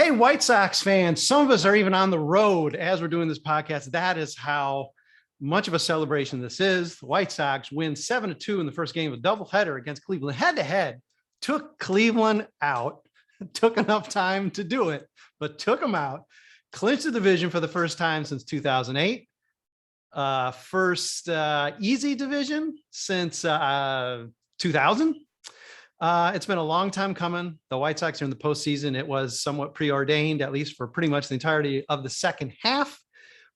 Hey, White Sox fans, some of us are even on the road as we're doing this podcast. That is how much of a celebration this is. The White Sox win 7-2 in the first game of a doubleheader against Cleveland. Head to head, took Cleveland out. Took enough time to do it, but took them out. Clinched the division for the first time since 2008. First easy division since 2000. It's been a long time coming. The White Sox are in the postseason. It was somewhat preordained, at least for pretty much the entirety of the second half.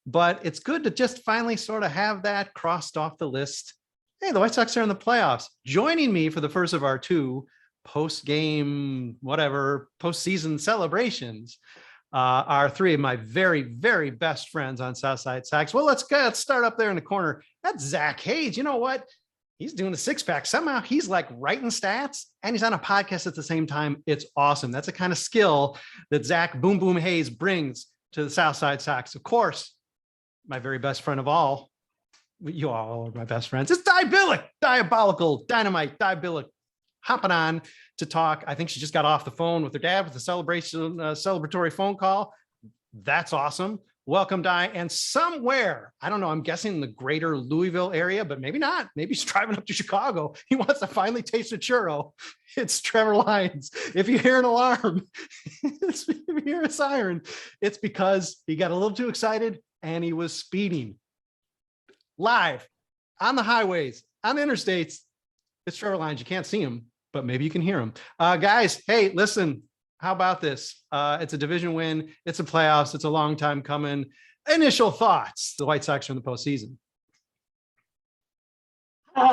But it's good to just finally sort of have that crossed off the list. Hey, the White Sox are in the playoffs. Joining me for the first of our two post-game, whatever, postseason celebrations are three of my very, very best friends on Southside Sox. Well, let's start up there in the corner. That's Zach Hayes. You know what? He's doing a six-pack. Somehow he's like writing stats and he's on a podcast at the same time. It's awesome. That's a kind of skill that Zach Boom Boom Hayes brings to the Southside Sox. Of course, my very best friend of all, you all are my best friends. It's Billick, diabolical, dynamite, Billick, hopping on to talk. I think she just got off the phone with her dad with a celebratory phone call. That's awesome. Welcome, Di. And somewhere, I don't know, I'm guessing the greater Louisville area, but maybe not. Maybe he's driving up to Chicago. He wants to finally taste a churro. It's Trevor Lines. If you hear an alarm, if you hear a siren, it's because he got a little too excited and he was speeding. Live on the highways, on the interstates. It's Trevor Lines. You can't see him, but maybe you can hear him. Guys, hey, listen. How about this? It's a division win. It's a playoffs. It's a long time coming. Initial thoughts. The White Sox are in the postseason. That's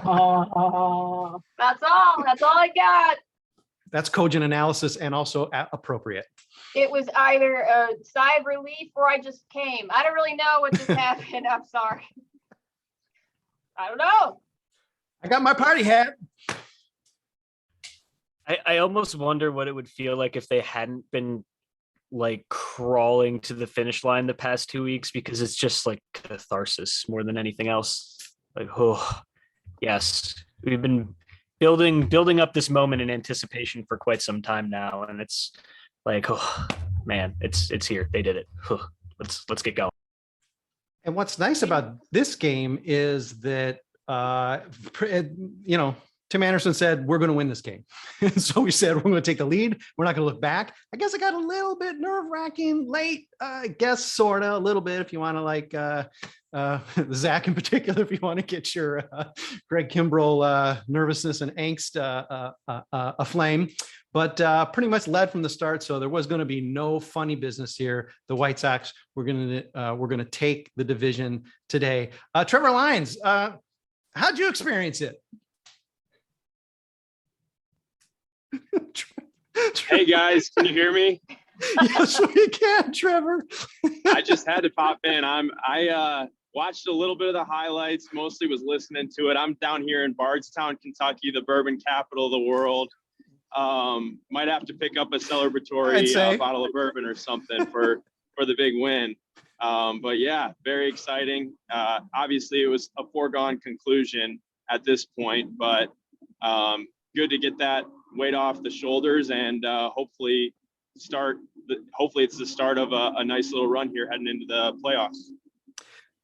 all. That's all I got. That's cogent analysis and also appropriate. It was either a sigh of relief or I just came. I don't really know what just happened. I'm sorry. I don't know. I got my party hat. I almost wonder what it would feel like if they hadn't been like crawling to the finish line the past 2 weeks, because it's just like catharsis more than anything else. Like, oh, yes, we've been building up this moment in anticipation for quite some time now, and it's like, oh man, it's here. They did it. Oh, let's get going. And what's nice about this game is that Tim Anderson said, we're going to win this game. So we said, we're going to take the lead. We're not going to look back. I guess it got a little bit nerve-wracking late. I guess sort of a little bit, if you want to like Zach in particular, if you want to get your Greg Kimbrell nervousness and angst aflame. But pretty much led from the start. So there was going to be no funny business here. The White Sox we're going to take the division today. Trevor Lines, how'd you experience it? Hey guys, can you hear me? Yes, we can, Trevor. I just had to pop in. I watched a little bit of the highlights, mostly was listening to it. I'm down here in Bardstown, Kentucky, the bourbon capital of the world. Might have to pick up a celebratory bottle of bourbon or something for the big win. But yeah, very exciting. Obviously it was a foregone conclusion at this point, but good to get that weight off the shoulders and hopefully it's the start of a nice little run here heading into the playoffs.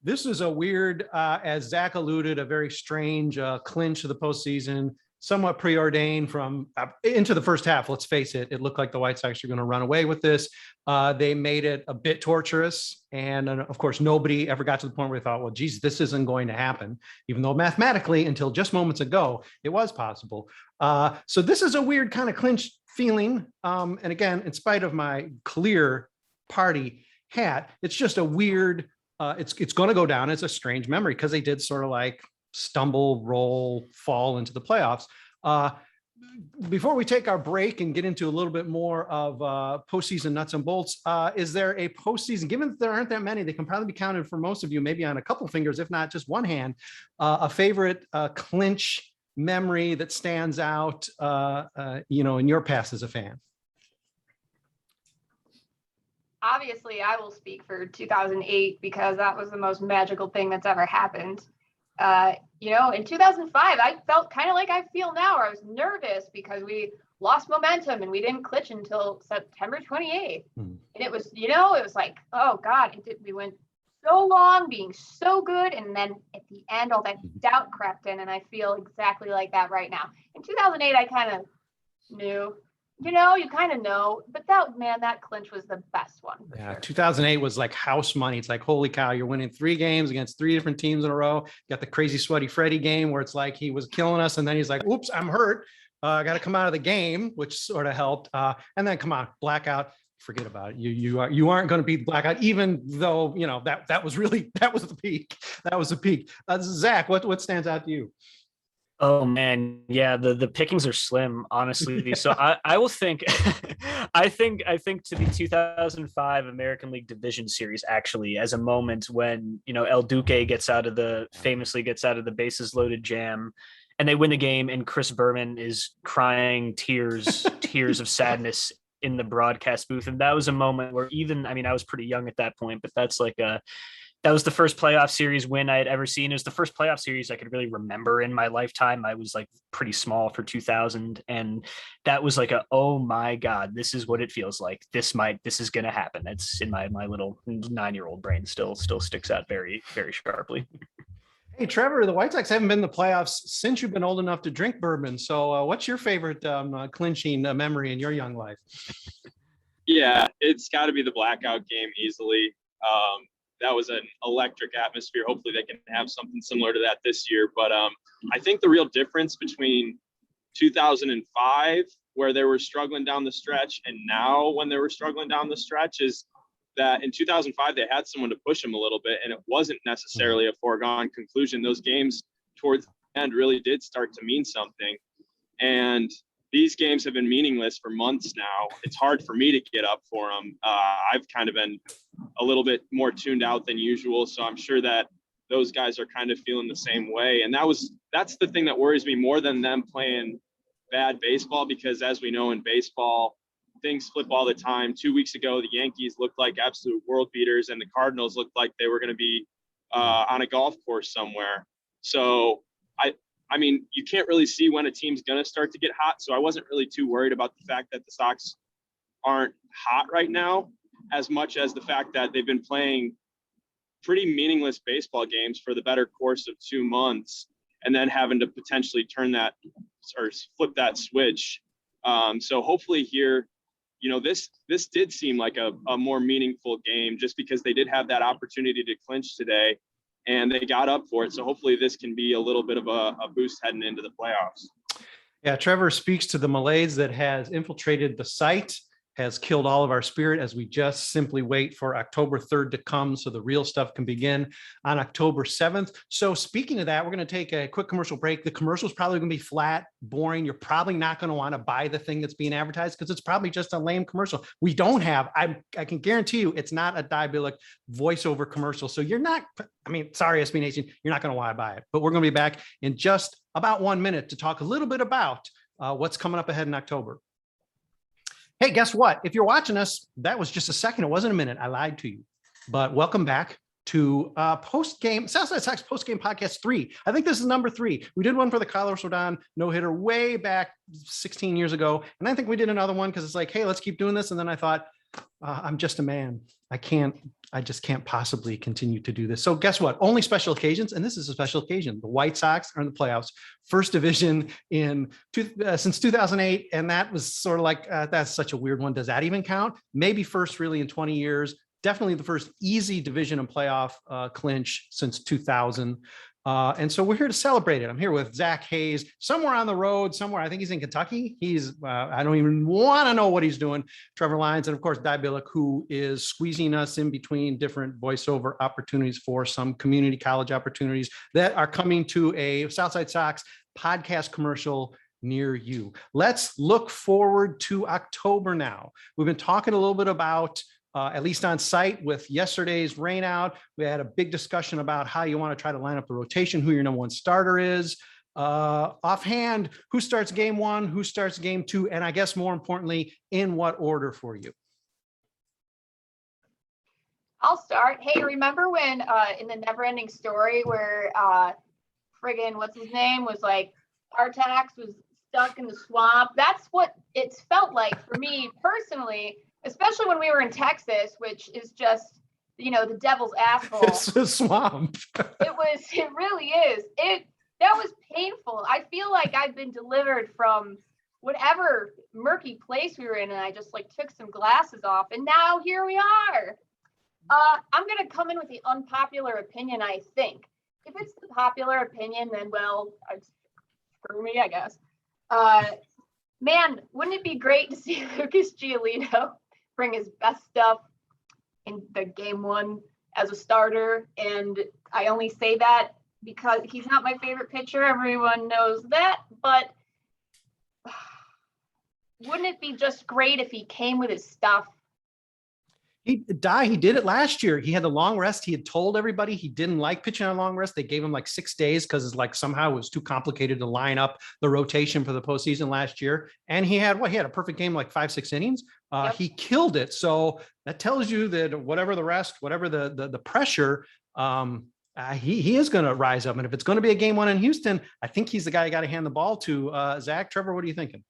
This is a weird, as Zach alluded, a very strange clinch of the postseason, somewhat preordained from into the first half. Let's face it, it looked like the White Sox are going to run away with this. They made it a bit torturous. And of course, nobody ever got to the point where they thought, well, geez, this isn't going to happen, even though mathematically, until just moments ago, it was possible. So this is a weird kind of clinch feeling. And again, in spite of my clear party hat, it's just a weird, it's going to go down as a strange memory because they did sort of like stumble, roll, fall into the playoffs. Before we take our break and get into a little bit more of postseason nuts and bolts, is there a postseason, given that there aren't that many, they can probably be counted for most of you, maybe on a couple fingers, if not just one hand, a favorite clinch memory that stands out, in your past as a fan? Obviously, I will speak for 2008 because that was the most magical thing that's ever happened. In 2005, I felt kind of like I feel now, where I was nervous because we lost momentum and we didn't clinch until September 28th. And it was, it was like, oh God, we went so long being so good. And then at the end, all that doubt crept in, and I feel exactly like that right now. In 2008, I kind of knew, you kind of know, but that clinch was the best one. Yeah, sure. 2008 was like house money. It's like, holy cow, you're winning 3 games against 3 different teams in a row. Got the crazy sweaty Freddie game where it's like he was killing us, and then he's like, oops, I'm hurt. I got to come out of the game, which sort of helped. And then come on, blackout. Forget about it. You aren't going to beat blackout, even though that was the peak. That was the peak. Zach, what stands out to you? Oh man, yeah, the pickings are slim, honestly. Yeah. So I will think I think to the 2005 American League Division Series actually as a moment when El Duque famously gets out of the bases loaded jam, and they win the game, and Chris Berman is crying tears of sadness in the broadcast booth. And that was a moment where I was pretty young at that point, but that was the first playoff series win I had ever seen. It was the first playoff series I could really remember in my lifetime. I was like pretty small for 2000. And that was like oh my God, this is what it feels like. This is going to happen. It's in my little 9-year-old brain still sticks out very, very sharply. Hey, Trevor, the White Sox haven't been in the playoffs since you've been old enough to drink bourbon. So what's your favorite clinching memory in your young life? Yeah, it's got to be the blackout game easily. That was an electric atmosphere. Hopefully they can have something similar to that this year. But I think the real difference between 2005, where they were struggling down the stretch, and now when they were struggling down the stretch is that in 2005, they had someone to push them a little bit, and it wasn't necessarily a foregone conclusion. Those games towards the end really did start to mean something. And these games have been meaningless for months now. It's hard for me to get up for them. I've kind of been a little bit more tuned out than usual. So I'm sure that those guys are kind of feeling the same way. And that's the thing that worries me more than them playing bad baseball, because as we know in baseball, things flip all the time. 2 weeks ago, the Yankees looked like absolute world beaters, and the Cardinals looked like they were going to be on a golf course somewhere. So I mean, you can't really see when a team's going to start to get hot. So I wasn't really too worried about the fact that the Sox aren't hot right now, as much as the fact that they've been playing pretty meaningless baseball games for the better course of 2 months, and then having to potentially turn that or flip that switch. So hopefully here, this did seem like a more meaningful game, just because they did have that opportunity to clinch today, and they got up for it. So hopefully this can be a little bit of a boost heading into the playoffs. Yeah, Trevor speaks to the malaise that has infiltrated the site, has killed all of our spirit, as we just simply wait for October 3rd to come so the real stuff can begin on October 7th. So speaking of that, we're going to take a quick commercial break. The commercial is probably going to be flat, boring. You're probably not going to want to buy the thing that's being advertised, because it's probably just a lame commercial. We don't have, I can guarantee you, it's not a Billick voiceover commercial. So you're not, sorry, SB Nation, you're not going to want to buy it. But we're going to be back in just about 1 minute to talk a little bit about what's coming up ahead in October. Hey, guess what? If you're watching us, that was just a second. It wasn't a minute. I lied to you. But welcome back to post-game, Southside Sox post-game podcast 3. I think this is number 3. We did one for the Carlos Rodon no-hitter way back 16 years ago. And I think we did another one because it's like, hey, let's keep doing this. And then I thought, I'm just a man. I just can't possibly continue to do this. So guess what? Only special occasions. And this is a special occasion. The White Sox are in the playoffs, first division since 2008. And that was sort of like, that's such a weird one. Does that even count? Maybe first really in 20 years. Definitely the first easy division and playoff clinch since 2000. And so we're here to celebrate it. I'm here with Zach Hayes, somewhere on the road, somewhere. I think he's in Kentucky. He's, I don't even want to know what he's doing. Trevor Lines, and of course, Billick, who is squeezing us in between different voiceover opportunities for some community college opportunities that are coming to a Southside Sox podcast commercial near you. Let's look forward to October now. We've been talking a little bit about at least on site with yesterday's rain out. We had a big discussion about how you want to try to line up the rotation, who your number 1 starter is. Offhand, who starts game 1, who starts game 2, and I guess more importantly, in what order for you? I'll start. Hey, remember when in the Never Ending Story where friggin' what's his name was like Artax was stuck in the swamp. That's what it's felt like for me personally, especially when we were in Texas, which is just, the devil's asshole. It's a swamp. It really is. That was painful. I feel like I've been delivered from whatever murky place we were in, and I just like took some glasses off, and now here we are. I'm gonna come in with the unpopular opinion. I think if it's the popular opinion, then screw me, I guess. Man, wouldn't it be great to see Lucas Giolito bring his best stuff in the game one as a starter? And I only say that because he's not my favorite pitcher. Everyone knows that, but wouldn't it be just great if he came with his stuff? He did it last year. He had the long rest. He had told everybody he didn't like pitching on a long rest. They gave him like 6 days because it's like somehow it was too complicated to line up the rotation for the postseason last year. And he had a perfect game, like 5-6 innings. Yep. He killed it. So that tells you that whatever the rest, whatever the pressure, he is going to rise up. And if it's going to be a game one in Houston, I think he's the guy you got to hand the ball to. Zach, Trevor, what are you thinking?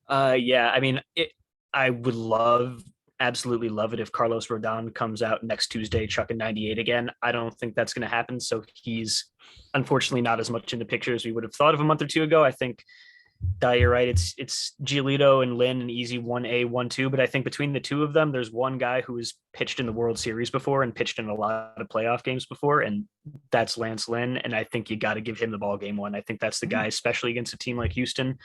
Yeah, I mean, I would absolutely love it if Carlos Rodon comes out next Tuesday chucking 98 again. I don't think that's going to happen. So he's unfortunately not as much in the picture as we would have thought of a month or two ago. I think, you're right. It's Giolito and Lynn, an easy 1A, 1-2. But I think between the two of them, there's one guy who has pitched in the World Series before and pitched in a lot of playoff games before, and that's Lance Lynn. And I think you got to give him the ball game one. I think that's the guy, especially against a team like Houston.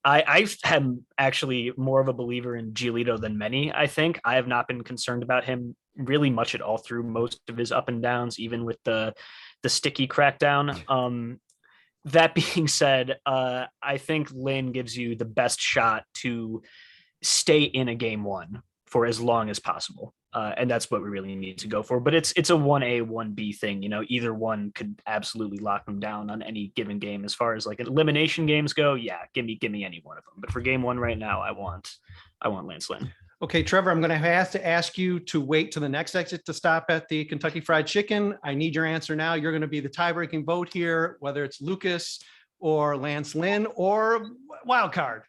I am actually more of a believer in Giolito than many. I think I have not been concerned about him really much at all through most of his up and downs, even with the sticky crackdown. That being said, I think Lynn gives you the best shot to stay in a game one for as long as possible. And that's what we really need to go for. But it's a 1A, 1B thing. Either one could absolutely lock them down on any given game. As far as like elimination games go, yeah, give me any one of them. But for game one right now, I want Lance Lynn. Okay, Trevor, I'm going to have to ask you to wait to the next exit to stop at the Kentucky Fried Chicken. I need your answer now. You're going to be the tie-breaking vote here, whether it's Lucas or Lance Lynn or wild card.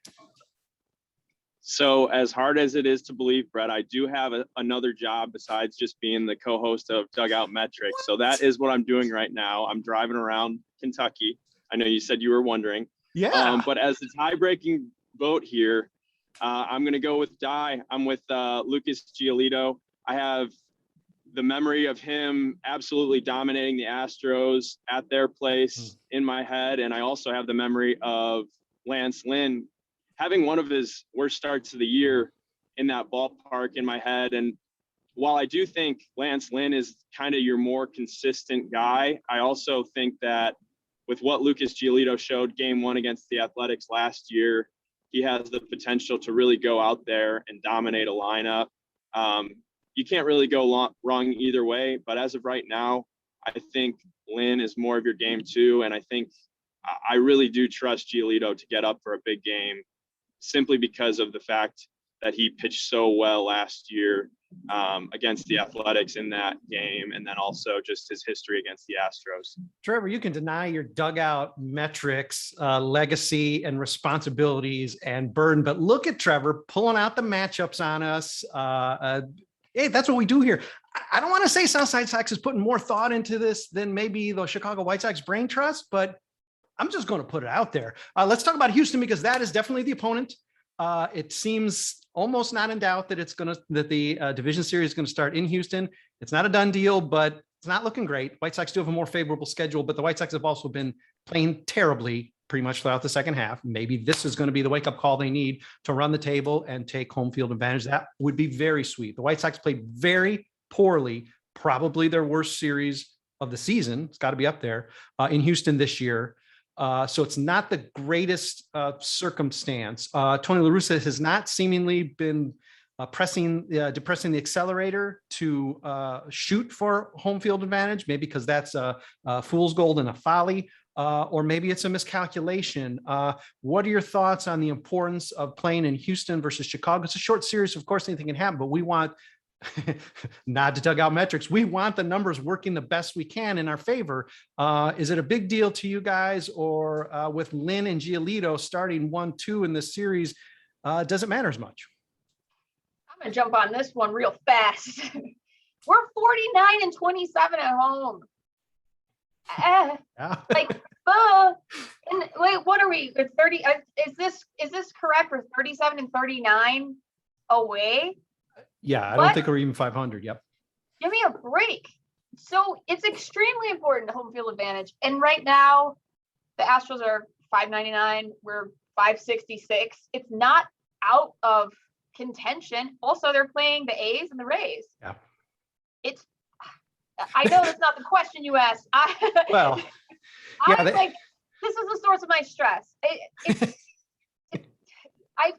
So as hard as it is to believe, Brett, I do have another job besides just being the co-host of Dugout Metrics. So that is what I'm doing right now. I'm driving around Kentucky. I know you said you were wondering. Yeah. But as the tie-breaking vote here, I'm going to go with I'm with Lucas Giolito. I have the memory of him absolutely dominating the Astros at their place in my head. And I also have the memory of Lance Lynn having one of his worst starts of the year in that ballpark in my head. And while I do think Lance Lynn is kind of your more consistent guy, I also think that with what Lucas Giolito showed game one against the Athletics last year, he has the potential to really go out there and dominate a lineup. You can't really go wrong either way, but as of right now, I think Lynn is more of your game too. And I think I really do trust Giolito to get up for a big game simply because of the fact that he pitched so well last year against the Athletics in that game, and then also just his history against the Astros. Trevor, you can deny your dugout metrics, legacy and responsibilities and burden, but look at Trevor pulling out the matchups on us. Hey, that's what we do here. I don't want to say Southside Sox is putting more thought into this than maybe the Chicago White Sox brain trust, but I'm just going to put it out there. Let's talk about Houston, because that is definitely the opponent. It seems almost not in doubt that the division series is going to start in Houston. It's not a done deal, but it's not looking great. White Sox do have a more favorable schedule, but the White Sox have also been playing terribly pretty much throughout the second half. Maybe this is going to be the wake-up call they need to run the table and take home field advantage. That would be very sweet. The White Sox played very poorly, probably their worst series of the season. It's got to be up there in Houston this year. So it's not the greatest circumstance. Tony La Russa has not seemingly been depressing the accelerator to shoot for home field advantage, maybe because that's a fool's gold and a folly, or maybe it's a miscalculation. What are your thoughts on the importance of playing in Houston versus Chicago? It's a short series. Of course, anything can happen, but we want nod to dugout metrics. We want the numbers working the best we can in our favor. Is it a big deal to you guys, or with Lynn and Giolito starting 1-2 in this series, does it matter as much? I'm going to jump on this one real fast. We're 49-27 at home. Yeah. And wait, what are we? 30? Is this correct? We're 37-39 away. Yeah, I don't think we're even 500. Yep. Give me a break. So it's extremely important, home field advantage. And right now, the Astros are 599. We're 566. It's not out of contention. Also, they're playing the A's and the Rays. Yeah. I know that's not the question you asked. Well, yeah, I'm like, this is the source of my stress. I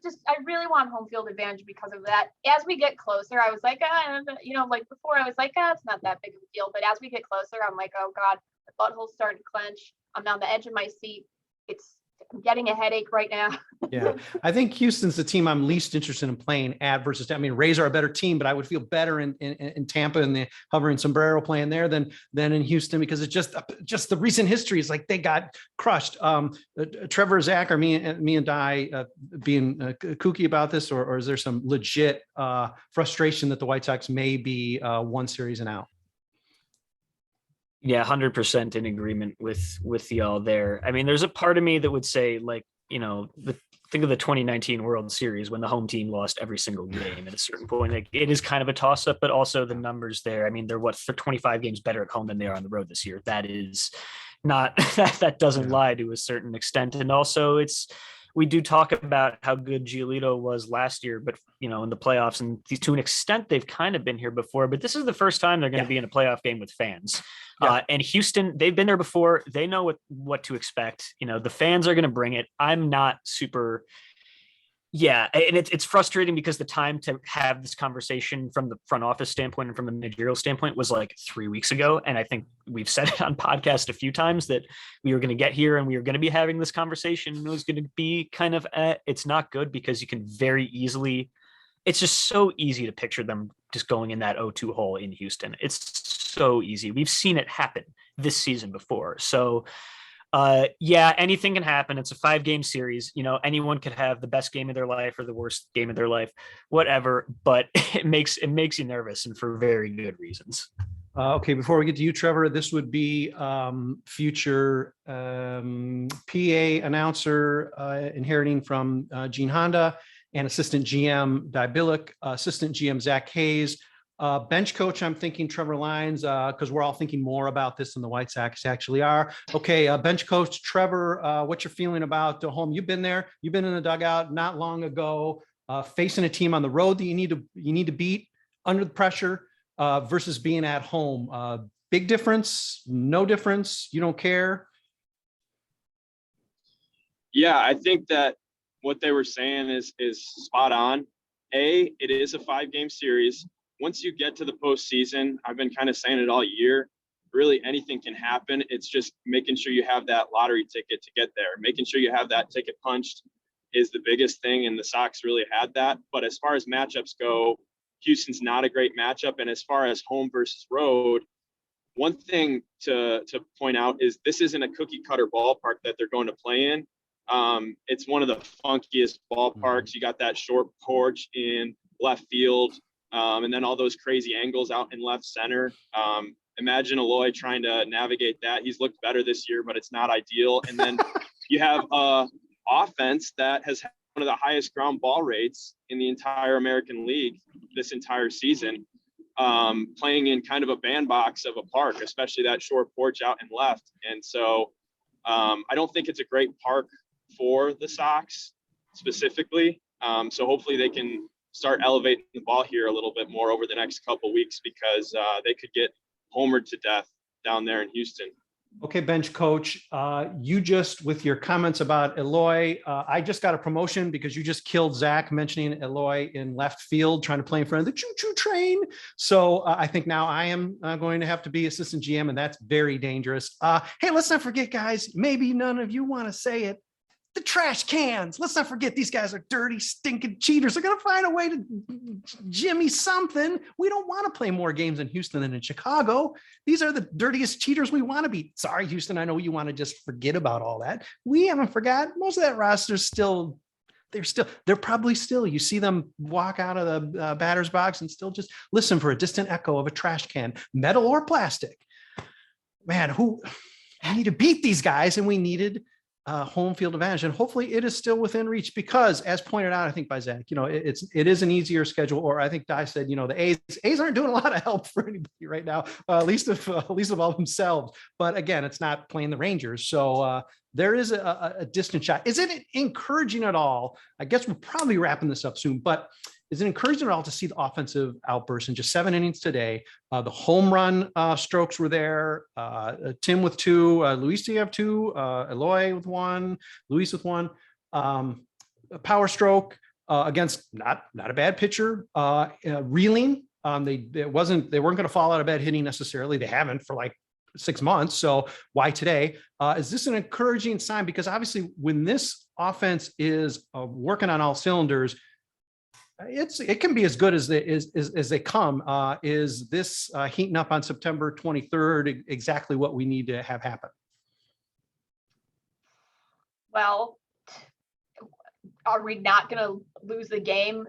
really want home field advantage because of that. As we get closer, I was like, like before I was like, it's not that big of a deal. But as we get closer, I'm like, oh God, the butthole's starting to clench. I'm on the edge of my seat. I'm getting a headache right now. Yeah, I think Houston's the team I'm least interested in playing at versus. I mean, Rays are a better team, but I would feel better in Tampa and the hovering sombrero playing there than in Houston, because it's just the recent history is like they got crushed. Trevor, Zach, or me and Di being kooky about this, or is there some legit frustration that the White Sox may be one series and out? Yeah, 100% in agreement with y'all there. I mean, there's a part of me that would say, like, think of the 2019 World Series when the home team lost every single game at a certain point. Like, it is kind of a toss up, but also the numbers there. I mean, they're for 25 games better at home than they are on the road this year. That is not, that doesn't lie to a certain extent. And also we do talk about how good Giolito was last year, but in the playoffs, and to an extent, they've kind of been here before, but this is the first time they're going to be in a playoff game with fans. Yeah. And Houston, they've been there before. They know what to expect. The fans are going to bring it. I'm not super. Yeah. And it's frustrating because the time to have this conversation from the front office standpoint and from the managerial standpoint was like 3 weeks ago. And I think we've said it on podcast a few times that we were going to get here and we were going to be having this conversation. And it was going to be kind of, it's not good because you can very easily, it's just so easy to picture them just going in that 0-2 hole in Houston. It's so easy. We've seen it happen this season before. So anything can happen. It's a 5-game series. Anyone could have the best game of their life or the worst game of their life, whatever, but it makes you nervous, and for very good reasons. Okay, before we get to you, Trevor, this would be future PA announcer inheriting from Gene Honda, and assistant GM Di Billick, assistant GM Zach Hayes, bench coach. I'm thinking Trevor Lines, because we're all thinking more about this than the White Sox actually are. Okay, bench coach Trevor, what's your feeling about the home? You've been there. You've been in the dugout not long ago, facing a team on the road that you need to beat under the pressure versus being at home. Big difference? No difference? You don't care? Yeah, I think that what they were saying is spot on. It is a 5-game series. Once you get to the postseason, I've been kind of saying it all year, really anything can happen. It's just making sure you have that lottery ticket to get there. Making sure you have that ticket punched is the biggest thing, and the Sox really had that. But as far as matchups go, Houston's not a great matchup. And as far as home versus road, one thing to point out is this isn't a cookie cutter ballpark that they're going to play in. It's one of the funkiest ballparks. You got that short porch in left field, and then all those crazy angles out in left center. Imagine Eloy trying to navigate that. He's looked better this year, but it's not ideal. And then you have offense that has one of the highest ground ball rates in the entire American League this entire season, playing in kind of a bandbox of a park, especially that short porch out in left. And so I don't think it's a great park for the Sox specifically. So hopefully they can start elevating the ball here a little bit more over the next couple of weeks, because they could get homered to death down there in Houston. Okay, bench coach, you just, with your comments about Eloy, I just got a promotion because you just killed Zach mentioning Eloy in left field, trying to play in front of the choo-choo train. So I think now I am going to have to be assistant GM, and that's very dangerous. Hey, let's not forget, guys, maybe none of you want to say it. the trash cans. Let's not forget these guys are dirty, stinking cheaters. They're going to find a way to jimmy something. We don't want to play more games in Houston than in Chicago. These are the dirtiest cheaters we want to beat. Sorry, Houston. I know you want to just forget about all that. We haven't forgot. Most of that roster's still, they're probably still, you see them walk out of the batter's box and still just listen for a distant echo of a trash can, metal or plastic. Man, we need to beat these guys, and we needed home field advantage, and hopefully it is still within reach, because as pointed out, I think by Zach, it is an easier schedule, or I think Di said, the A's aren't doing a lot of help for anybody right now, at least of all themselves. But again, it's not playing the Rangers, so there is a distant shot. Is it encouraging at all? I guess we're probably wrapping this up soon, but is it encouraging at all to see the offensive outburst in just 7 innings today? The home run strokes were there. Tim with 2, Luis, do you have 2? Eloy with 1, Luis with 1. A power stroke against not a bad pitcher. Reeling. They weren't going to fall out of bed hitting necessarily. They haven't for like 6 months. So why today? Is this an encouraging sign? Because obviously when this offense is working on all cylinders, it can be as good as they come. Is this heating up on September 23rd exactly what we need to have happen? Well, are we not going to lose the game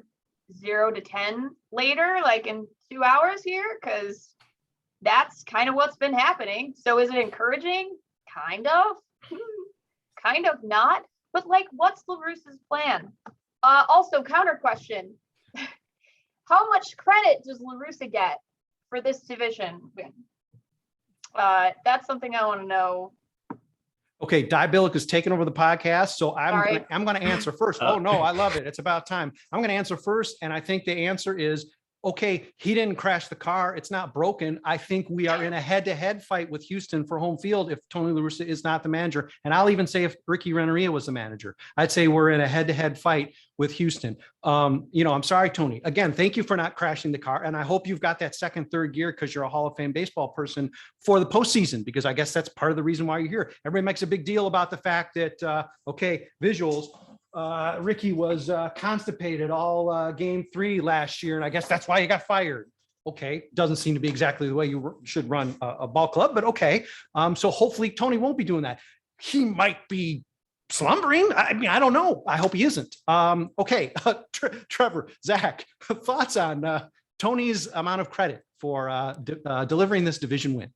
0-10 later, like in 2 hours here? Because that's kind of what's been happening. So is it encouraging? Kind of, kind of not. But like, what's La Russa's plan? Also, counter question. How much credit does La Russa get for this division win? That's something I want to know. Okay, Di Billick is taking over the podcast, so I'm going to answer first. Oh no, I love it. It's about time. I'm going to answer first, and I think the answer is, okay, he didn't crash the car. It's not broken. I think we are in a head-to-head fight with Houston for home field if Tony La Russa is not the manager. And I'll even say if Ricky Renneria was the manager, I'd say we're in a head-to-head fight with Houston. I'm sorry, Tony. Again, thank you for not crashing the car. And I hope you've got that second, third gear because you're a Hall of Fame baseball person for the postseason, because I guess that's part of the reason why you're here. Everybody makes a big deal about the fact that, visuals, Ricky was constipated all game 3 last year, and I guess that's why he got fired. Okay, doesn't seem to be exactly the way you should run a ball club, but okay. So hopefully Tony won't be doing that. He might be slumbering. I mean, I don't know. I hope he isn't. Okay, Trevor, Zach, thoughts on Tony's amount of credit for delivering this division win?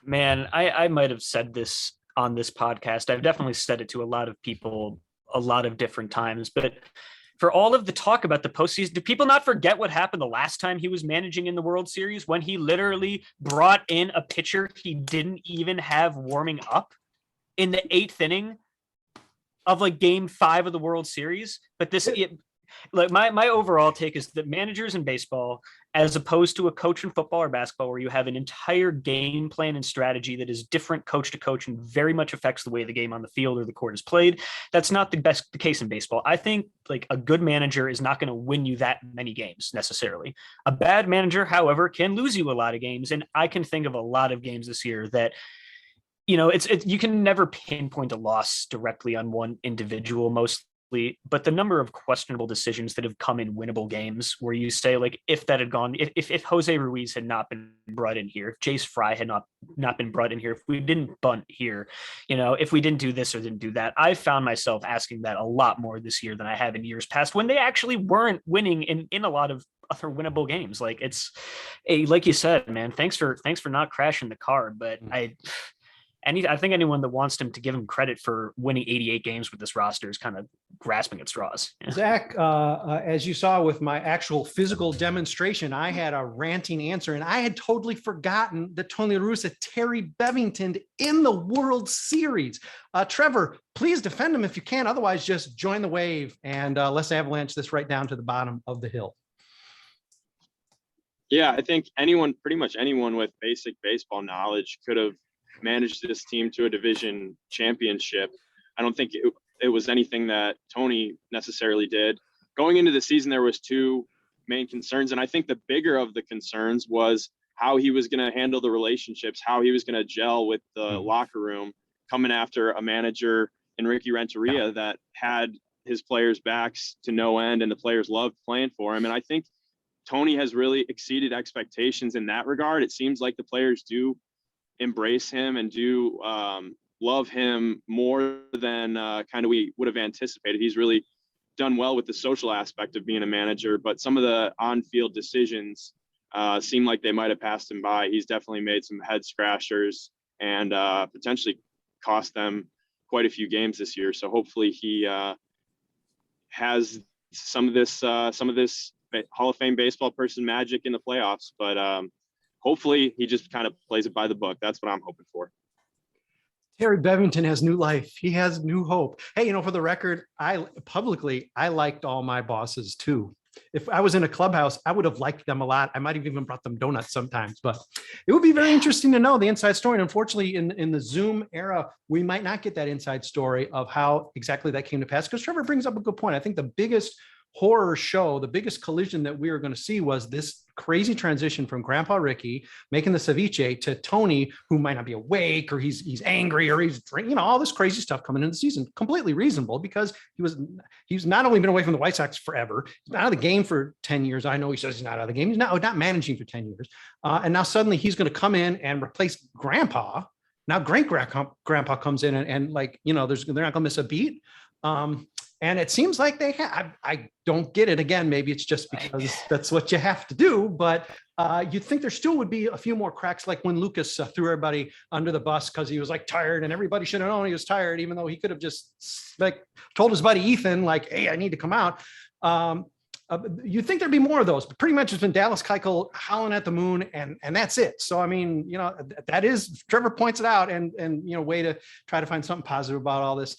Man, I might have said this on this podcast. I've definitely said it to a lot of people a lot of different times, but for all of the talk about the postseason, do people not forget what happened the last time he was managing in the World Series, when he literally brought in a pitcher he didn't even have warming up in the 8th inning of like game 5 of the World Series? But my overall take is that managers in baseball, as opposed to a coach in football or basketball, where you have an entire game plan and strategy that is different coach to coach and very much affects the way the game on the field or the court is played, that's not the case in baseball. I think like a good manager is not going to win you that many games necessarily. A bad manager, however, can lose you a lot of games. And I can think of a lot of games this year that, you can never pinpoint a loss directly on one individual mostly, but the number of questionable decisions that have come in winnable games where you say, like, if that had gone, if Jose Ruiz had not been brought in here, if Jace Fry had not been brought in here, if we didn't bunt here, if we didn't do this or didn't do that, I found myself asking that a lot more this year than I have in years past, when they actually weren't winning in a lot of other winnable games. Like, like you said, man, thanks for not crashing the car, but I think anyone that wants him to give him credit for winning 88 games with this roster is kind of grasping at straws. Yeah. Zach, as you saw with my actual physical demonstration, I had a ranting answer, and I had totally forgotten that Tony La Russa Terry Bevington in the World Series. Trevor, please defend him if you can. Otherwise, just join the wave and let's avalanche this right down to the bottom of the hill. Yeah, I think pretty much anyone with basic baseball knowledge could have managed this team to a division championship. I don't think it was anything that Tony necessarily did. Going into the season, there was 2 main concerns, and I think the bigger of the concerns was how he was going to handle the relationships, how he was going to gel with the locker room coming after a manager and Ricky Renteria that had his players' backs to no end, and the players loved playing for him. And I think Tony has really exceeded expectations in that regard. It seems like the players do embrace him and do love him more than kind of we would have anticipated. He's really done well with the social aspect of being a manager, but some of the on-field decisions seem like they might have passed him by. He's definitely made some head scratchers and potentially cost them quite a few games this year. So hopefully he has some of this Hall of Fame baseball person magic in the playoffs, but hopefully he just kind of plays it by the book. That's what I'm hoping for. Terry Bevington has new life. He has new hope. Hey, for the record, I liked all my bosses too. If I was in a clubhouse, I would have liked them a lot. I might have even brought them donuts sometimes, but it would be very interesting to know the inside story. And unfortunately, in the Zoom era, we might not get that inside story of how exactly that came to pass. Because Trevor brings up a good point. I think the biggest horror show, the biggest collision that we were going to see was this crazy transition from Grandpa Ricky making the ceviche to Tony, who might not be awake, or he's angry, or he's drinking, all this crazy stuff coming into the season. Completely reasonable, because he's not only been away from the White Sox forever, he's been out of the game for 10 years. I know he says he's not out of the game. He's not managing for 10 years. And now suddenly he's going to come in and replace Grandpa. Now great grandpa comes in and they're not going to miss a beat. And it seems like they have. I don't get it. Again, maybe it's just because that's what you have to do. But you'd think there still would be a few more cracks, like when Lucas threw everybody under the bus because he was tired, and everybody should have known he was tired, even though he could have just told his buddy Ethan, hey, I need to come out. You'd think there'd be more of those, but pretty much it's been Dallas Keuchel howling at the moon, and that's it. So, that is, Trevor points it out, and way to try to find something positive about all this,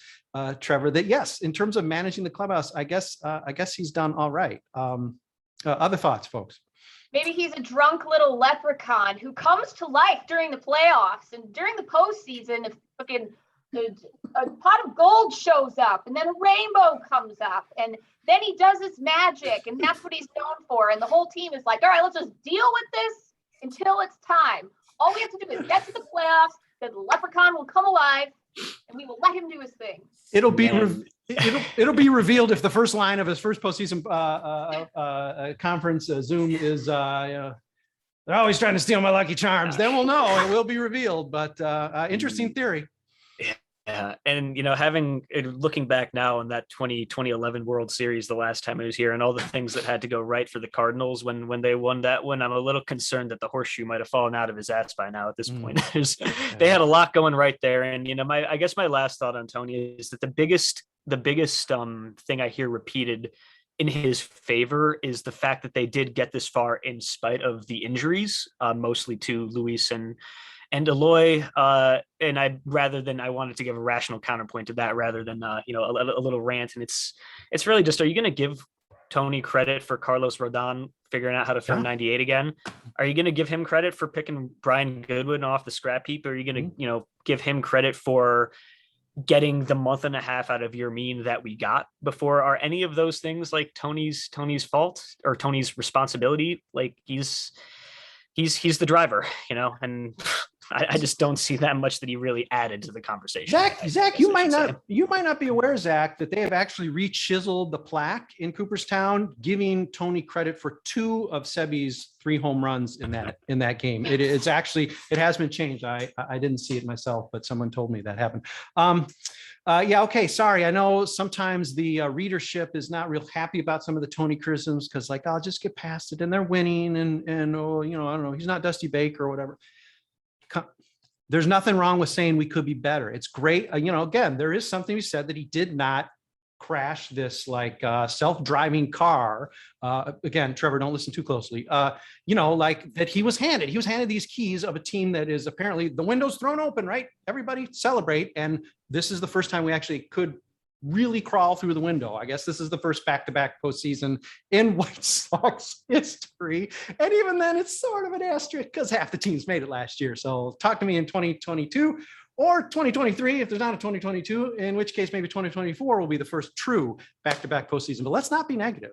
Trevor, that yes, in terms of managing the clubhouse, I guess he's done all right. Other thoughts, folks? Maybe he's a drunk little leprechaun who comes to life during the playoffs, and during the postseason, if fucking a pot of gold shows up, and then a rainbow comes up, and then he does his magic, and that's what he's known for. And the whole team is like, all right, let's just deal with this until it's time. All we have to do is get to the playoffs, then the leprechaun will come alive, and we will let him do his thing. It'll be revealed if the first line of his first postseason conference Zoom is they're always trying to steal my Lucky Charms. Then we'll know. It will be revealed. But interesting theory. Yeah, and looking back now on that 2011 World Series, the last time I was here, and all the things that had to go right for the Cardinals when they won that one, I'm a little concerned that the horseshoe might have fallen out of his ass by now at this point. They had a lot going right there, and I guess my last thought on Tony is that the biggest thing I hear repeated in his favor is the fact that they did get this far in spite of the injuries, mostly to Luis and Eloy, and I wanted to give a rational counterpoint to that rather than a little rant. And it's really just, are you going to give Tony credit for Carlos Rodon figuring out how to film 98 again? Are you going to give him credit for picking Brian Goodwin off the scrap heap? Or are you going to give him credit for getting the month and a half out of your mean that we got before? Are any of those things Tony's fault or Tony's responsibility? He's the driver, and I just don't see that much that he really added to the conversation. Zach, you might not be aware, Zach, that they have actually re-chiseled the plaque in Cooperstown, giving Tony credit for 2 of Sebi's 3 home runs in that game. It has been changed. I didn't see it myself, but someone told me that happened. Okay. Sorry. I know sometimes the readership is not real happy about some of the Tony criticisms because I'll just get past it, and they're winning, and I don't know, he's not Dusty Baker or whatever. There's nothing wrong with saying we could be better. It's great. Again, there is something we said that he did not crash this self-driving car. Again, Trevor, don't listen too closely. That he was handed these keys of a team that is apparently the window's thrown open, right? Everybody celebrate. And this is the first time we actually could really crawl through the window. I guess this is the first back-to-back postseason in White Sox history. And even then it's sort of an asterisk because half the teams made it last year. So talk to me in 2022 or 2023 if there's not a 2022, in which case maybe 2024 will be the first true back-to-back postseason. But let's not be negative.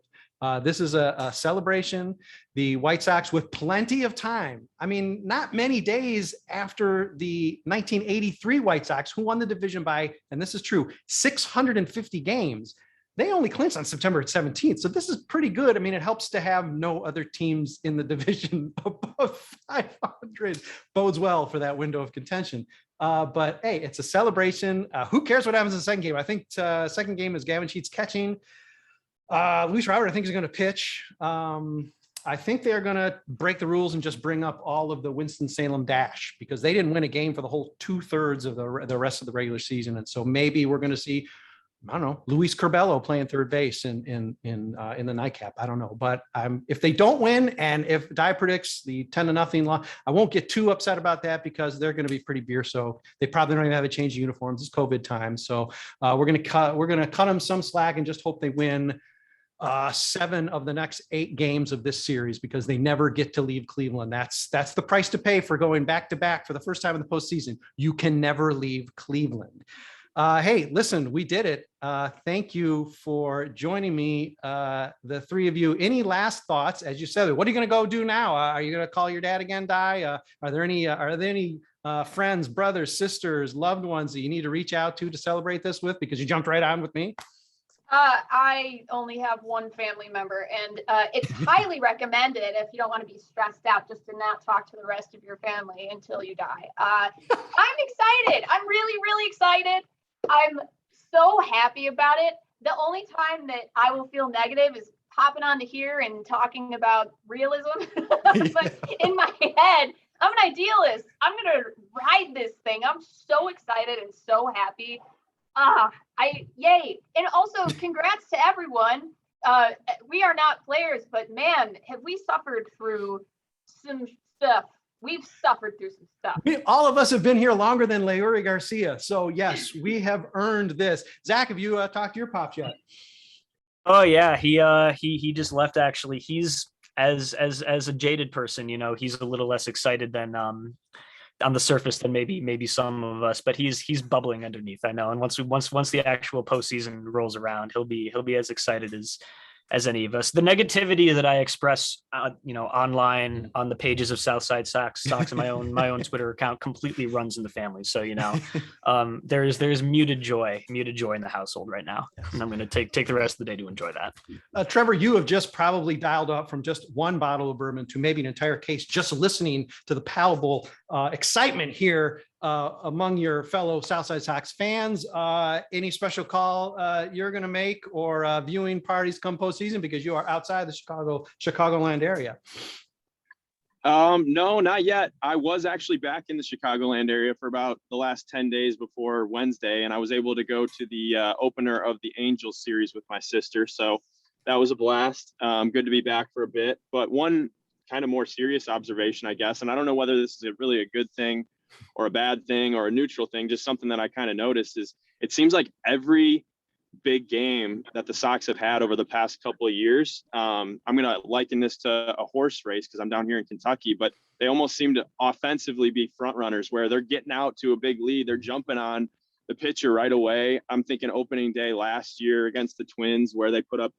This is a celebration. The White Sox, with plenty of time. I mean, not many days after the 1983 White Sox, who won the division by, and this is true, 650 games. They only clinched on September 17th. So this is pretty good. I mean, it helps to have no other teams in the division above 500. Bodes well for that window of contention. But hey, it's a celebration. Who cares what happens in the second game? I think second game is Gavin Sheets catching. Luis Robert, I think, is going to pitch. I think they're going to break the rules and just bring up all of the Winston-Salem dash, because they didn't win a game for the whole 2/3 of the rest of the regular season. And so maybe we're going to see, I don't know, Luis Curbelo playing third base in the nightcap. I don't know, but if they don't win, and if Dye predicts the 10-0 loss, I won't get too upset about that, because they're going to be pretty beer. So they probably don't even have a change of uniforms. It's COVID time, so we're going to cut them some slack and just hope they win 7 of the next 8 games of this series, because they never get to leave Cleveland. That's the price to pay for going back to back for the first time in the postseason. You can never leave Cleveland. Hey, listen, we did it. Thank you for joining me, the three of you. Any last thoughts? As you said, what are you going to go do now? Are you going to call your dad again, Di? Are there any friends, brothers, sisters, loved ones that you need to reach out to celebrate this with? Because you jumped right on with me. I only have one family member, and it's highly recommended, if you don't want to be stressed out, just to not talk to the rest of your family until you die. I'm excited. I'm really, really excited. I'm so happy about it. The only time that I will feel negative is popping onto here and talking about realism. But in my head, I'm an idealist. I'm going to ride this thing. I'm so excited and so happy. Yay. And also congrats to everyone. We are not players, but man, have we suffered through some stuff. We've suffered through some stuff. All of us have been here longer than Leury Garcia. So yes, we have earned this. Zach, have you talked to your pops yet? Oh yeah, he just left. Actually, he's as a jaded person, you know, he's a little less excited than on the surface than maybe some of us, but he's bubbling underneath. I know. And once the actual postseason rolls around, he'll be as excited as any of us. The negativity that I express, online on the pages of Southside Sox and my own Twitter account completely runs in the family. So, there's muted joy in the household right now. And I'm going to take the rest of the day to enjoy that. Trevor, you have just probably dialed up from just one bottle of bourbon to maybe an entire case, just listening to the palpable excitement here among your fellow Southside Sox fans. Any special call you're going to make, or viewing parties come postseason, because you are outside the Chicagoland area? No, not yet. I was actually back in the Chicagoland area for about the last 10 days before Wednesday, and I was able to go to the opener of the Angels series with my sister. So that was a blast. Good to be back for a bit. But one kind of more serious observation, I guess, and I don't know whether this is really a good thing or a bad thing or a neutral thing, just something that I kind of noticed, is it seems like every big game that the Sox have had over the past couple of years, I'm going to liken this to a horse race because I'm down here in Kentucky, but they almost seem to offensively be front runners, where they're getting out to a big lead. They're jumping on the pitcher right away. I'm thinking opening day last year against the Twins, where they put up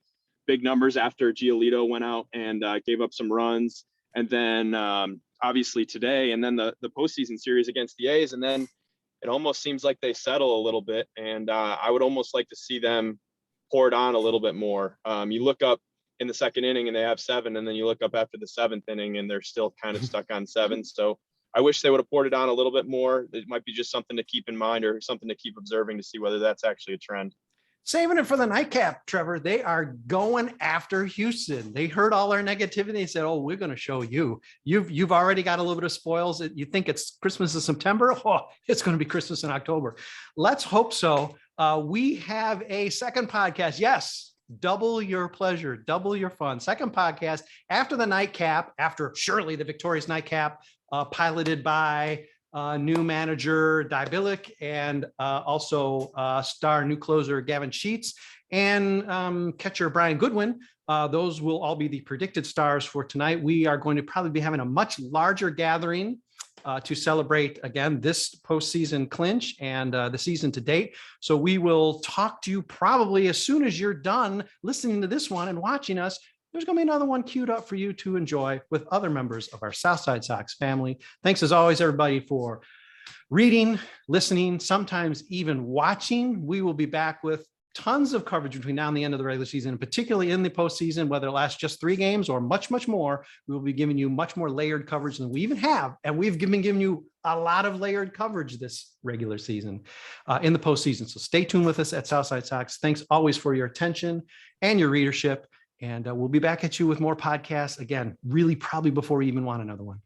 big numbers after Giolito went out and gave up some runs. And then obviously today, and then the postseason series against the A's. And then it almost seems like they settle a little bit. And I would almost like to see them pour it on a little bit more. You look up in the second inning and they have 7, and then you look up after the 7th inning and they're still kind of stuck on 7. So I wish they would have poured it on a little bit more. It might be just something to keep in mind, or something to keep observing to see whether that's actually a trend. Saving it for the nightcap, Trevor. They are going after Houston. They heard all our negativity. They said, "Oh, we're going to show you. You've already got a little bit of spoils. You think it's Christmas in September? Oh, it's going to be Christmas in October." Let's hope so. We have a second podcast. Yes, double your pleasure, double your fun. Second podcast after the nightcap, after surely the victorious nightcap, piloted by new manager Billick, and also star new closer Gavin Sheets, and catcher Brian Goodwin. Those will all be the predicted stars for tonight. We are going to probably be having a much larger gathering to celebrate again this postseason clinch and the season to date. So we will talk to you probably as soon as you're done listening to this one and watching us. There's going to be another one queued up for you to enjoy with other members of our Southside Sox family. Thanks as always, everybody, for reading, listening, sometimes even watching. We will be back with tons of coverage between now and the end of the regular season, and particularly in the postseason, whether it lasts just 3 games or much, much more. We will be giving you much more layered coverage than we even have. And we've been giving you a lot of layered coverage this regular season in the postseason. So stay tuned with us at Southside Sox. Thanks always for your attention and your readership. And we'll be back at you with more podcasts again, really probably before we even want another one.